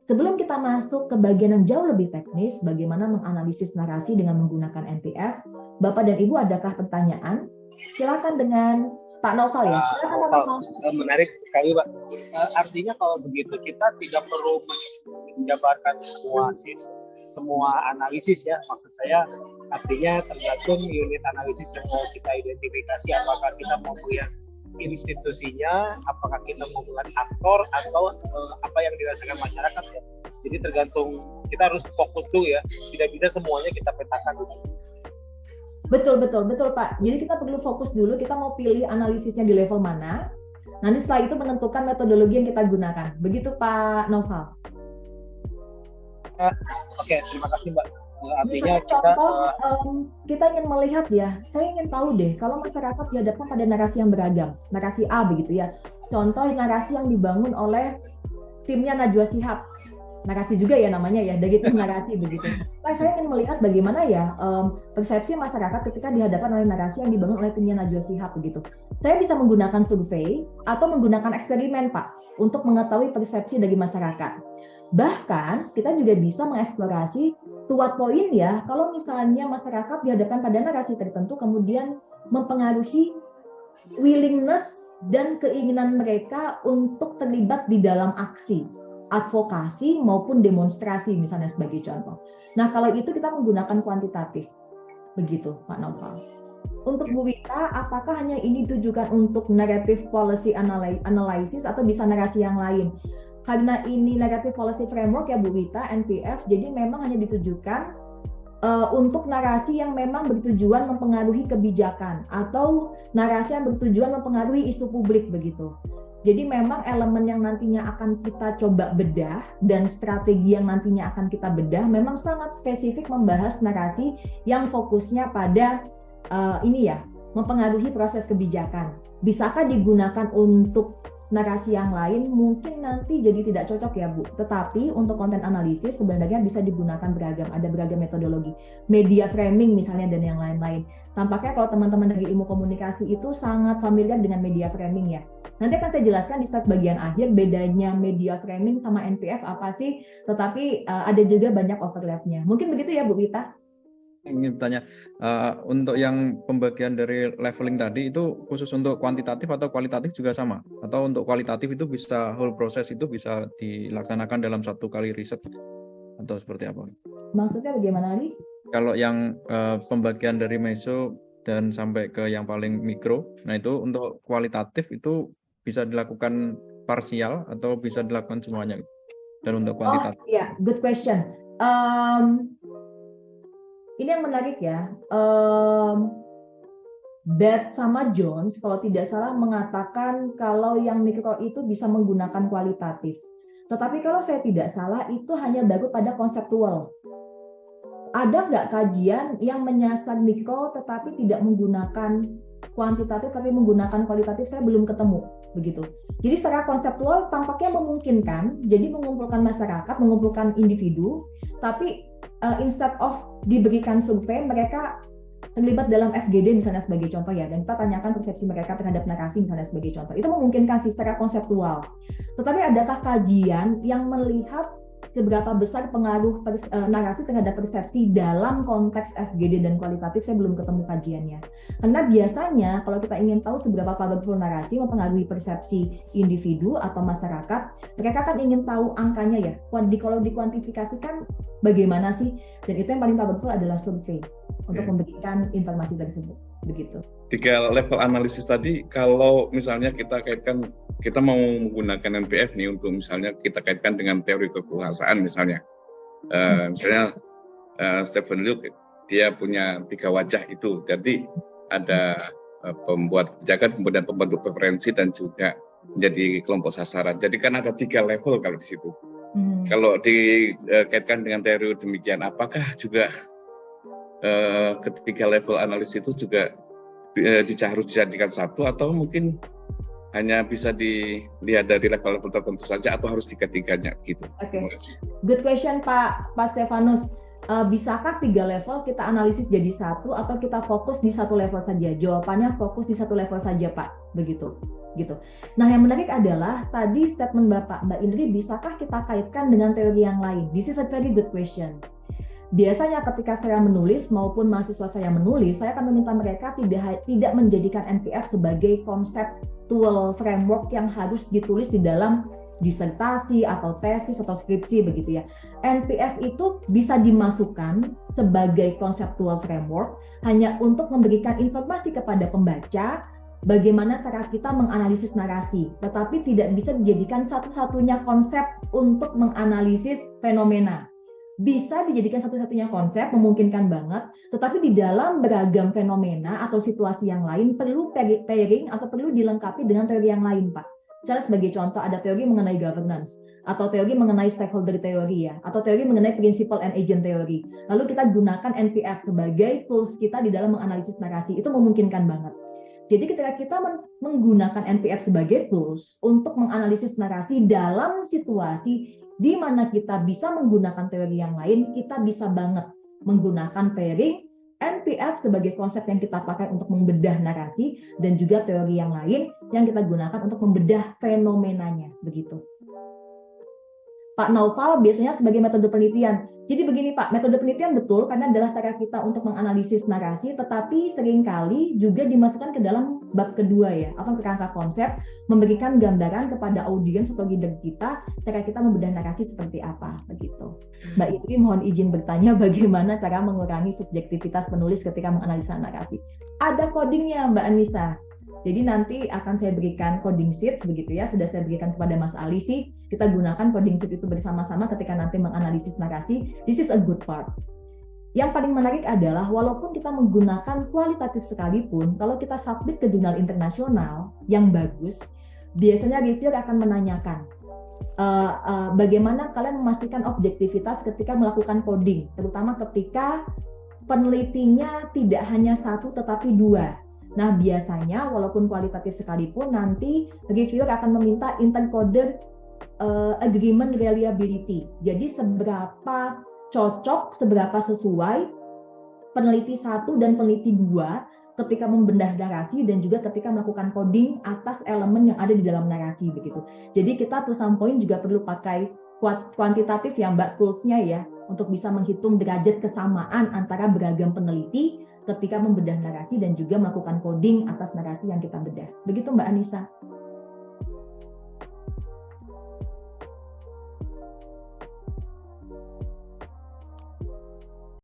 Sebelum kita masuk ke bagian yang jauh lebih teknis, bagaimana menganalisis narasi dengan menggunakan NPF, Bapak dan Ibu adakah pertanyaan? Silakan dengan Pak Noval ya. Silakan Pak Noval. Menarik sekali, Pak. Artinya kalau begitu kita tidak perlu menjabarkan semua analisis ya. Maksud saya artinya tergantung unit analisis yang mau kita identifikasi, apakah kita mau melihat institusinya, apakah kita mau melihat aktor atau apa yang dirasakan masyarakat ya. Jadi tergantung, kita harus fokus dulu ya. Tidak bisa semuanya kita petakan dulu. Betul Pak. Jadi kita perlu fokus dulu, kita mau pilih analisisnya di level mana. Nanti setelah itu menentukan metodologi yang kita gunakan. Begitu Pak Noval. Oke, terima kasih Mbak. Artinya kita ingin melihat ya, saya ingin tahu deh, kalau masyarakat dihadapkan pada narasi yang beragam, narasi A begitu ya. Contoh narasi yang dibangun oleh timnya Najwa Shihab. Narasi juga ya namanya ya, dari tim narasi begitu. Saya ingin melihat bagaimana ya persepsi masyarakat ketika dihadapkan oleh narasi yang dibangun oleh timnya Najwa Shihab begitu. Saya bisa menggunakan survei atau menggunakan eksperimen Pak untuk mengetahui persepsi dari masyarakat. Bahkan kita juga bisa mengeksplorasi to what point ya, kalau misalnya masyarakat dihadapkan pada narasi tertentu kemudian mempengaruhi willingness dan keinginan mereka untuk terlibat di dalam aksi, advokasi maupun demonstrasi misalnya sebagai contoh. Nah kalau itu kita menggunakan kuantitatif, begitu Pak Noval. Untuk Bu Wita, apakah hanya ini ditujukan untuk narrative policy analysis atau bisa narasi yang lain? Karena ini narrative policy framework ya Bu Wita, NPF, jadi memang hanya ditujukan untuk narasi yang memang bertujuan mempengaruhi kebijakan atau narasi yang bertujuan mempengaruhi isu publik begitu. Jadi memang elemen yang nantinya akan kita coba bedah dan strategi yang nantinya akan kita bedah memang sangat spesifik membahas narasi yang fokusnya pada mempengaruhi proses kebijakan. Bisakah digunakan untuk narasi yang lain? Mungkin nanti jadi tidak cocok ya Bu. Tetapi untuk konten analisis sebenarnya bisa digunakan beragam. Ada beragam metodologi. Media framing misalnya dan yang lain-lain. Tampaknya kalau teman-teman dari ilmu komunikasi itu sangat familiar dengan media framing ya. Nanti akan saya jelaskan di slide bagian akhir bedanya media framing sama NPF apa sih. Tetapi ada juga banyak overlapnya. Mungkin begitu ya Bu Wita? Ingin bertanya, untuk yang pembagian dari leveling tadi itu khusus untuk kuantitatif atau kualitatif juga sama? Atau untuk kualitatif itu bisa whole proses itu bisa dilaksanakan dalam satu kali riset atau seperti apa? Maksudnya bagaimana Ali? Kalau yang pembagian dari meso dan sampai ke yang paling mikro, nah itu untuk kualitatif itu bisa dilakukan parsial atau bisa dilakukan semuanya? Dan untuk kuantitatif? Oh iya, good question. Ini yang menarik ya, Beth sama Jones kalau tidak salah mengatakan kalau yang mikro itu bisa menggunakan kualitatif. Tetapi kalau saya tidak salah itu hanya baru pada konseptual. Ada nggak kajian yang menyasar mikro tetapi tidak menggunakan kuantitatif tapi menggunakan kualitatif? Saya belum ketemu begitu. Jadi secara konseptual tampaknya memungkinkan, jadi mengumpulkan masyarakat, mengumpulkan individu, tapi instead of diberikan survei, mereka terlibat dalam FGD misalnya sebagai contoh ya, dan kita tanyakan persepsi mereka terhadap narasi misalnya sebagai contoh. Itu memungkinkan sih secara konseptual. Tetapi adakah kajian yang melihat seberapa besar pengaruh narasi terhadap persepsi dalam konteks FGD dan kualitatif? Saya belum ketemu kajiannya. Karena biasanya kalau kita ingin tahu seberapa powerful narasi mempengaruhi persepsi individu atau masyarakat, mereka kan ingin tahu angkanya ya. Kalau dikuantifikasikan bagaimana sih? Dan itu yang paling powerful adalah survei untuk memberikan informasi tersebut. Begitu. 3 level analisis tadi, kalau misalnya kita mau menggunakan NPF nih untuk misalnya kita kaitkan dengan teori kekuasaan misalnya. Misalnya Stephen Luke dia punya 3 wajah itu. Jadi ada pembuat kebijakan, kemudian pembentuk preferensi dan juga menjadi kelompok sasaran. Jadi kan ada 3 level kalau di situ. Kalau dikaitkan dengan teori demikian, apakah juga ketiga level analisis itu juga harus dijadikan satu atau mungkin hanya bisa dilihat dari level-level tertentu saja atau harus tiga-tiganya gitu? Oke. Good question Pak Stefanus. Bisakah 3 level kita analisis jadi satu atau kita fokus di satu level saja? Jawabannya fokus di satu level saja, Pak. Begitu. Gitu. Nah, yang menarik adalah tadi statement Mbak Indri, bisakah kita kaitkan dengan teori yang lain? This is a very good question. Biasanya ketika saya menulis maupun mahasiswa saya menulis, saya akan meminta mereka tidak menjadikan NPF sebagai conceptual framework yang harus ditulis di dalam disertasi atau tesis atau skripsi begitu ya. NPF itu bisa dimasukkan sebagai conceptual framework hanya untuk memberikan informasi kepada pembaca bagaimana cara kita menganalisis narasi, tetapi tidak bisa dijadikan satu-satunya konsep untuk menganalisis fenomena. Bisa dijadikan satu-satunya konsep, memungkinkan banget, tetapi di dalam beragam fenomena atau situasi yang lain perlu pairing atau perlu dilengkapi dengan teori yang lain, Pak. Misalnya sebagai contoh ada teori mengenai governance, atau teori mengenai stakeholder teori ya, atau teori mengenai principle and agent teori. Lalu kita gunakan NPF sebagai tools kita di dalam menganalisis narasi, itu memungkinkan banget. Jadi ketika kita menggunakan NPF sebagai tools untuk menganalisis narasi dalam situasi di mana kita bisa menggunakan teori yang lain, kita bisa banget menggunakan pairing, NPF sebagai konsep yang kita pakai untuk membedah narasi, dan juga teori yang lain yang kita gunakan untuk membedah fenomenanya, begitu. Pak Naufal biasanya sebagai metode penelitian. Jadi begini Pak, metode penelitian betul karena adalah cara kita untuk menganalisis narasi, tetapi seringkali juga dimasukkan ke dalam bab kedua ya, atau kerangka konsep, memberikan gambaran kepada audiens atau reader kita, cara kita membedah narasi seperti apa, begitu. Mbak Indri mohon izin bertanya bagaimana cara mengurangi subjektivitas penulis ketika menganalisa narasi. Ada codingnya Mbak Anissa. Jadi nanti akan saya berikan coding sheet begitu ya, sudah saya berikan kepada Mas Ali sih. Kita gunakan coding sheet itu bersama-sama ketika nanti menganalisis narasi. This is a good part. Yang paling menarik adalah walaupun kita menggunakan kualitatif sekalipun, kalau kita submit ke jurnal internasional yang bagus, biasanya reviewer akan menanyakan bagaimana kalian memastikan objektivitas ketika melakukan coding, terutama ketika penelitinya tidak hanya satu tetapi dua. Nah, biasanya walaupun kualitatif sekalipun nanti reviewer akan meminta intercoder agreement reliability. Jadi seberapa cocok, seberapa sesuai peneliti 1 dan peneliti 2 ketika membedah narasi dan juga ketika melakukan coding atas elemen yang ada di dalam narasi begitu. Jadi kita to some point juga perlu pakai kuantitatif ya Mbak, tools-nya ya, untuk bisa menghitung derajat kesamaan antara beragam peneliti ketika membedah narasi dan juga melakukan coding atas narasi yang kita bedah. Begitu Mbak Anissa.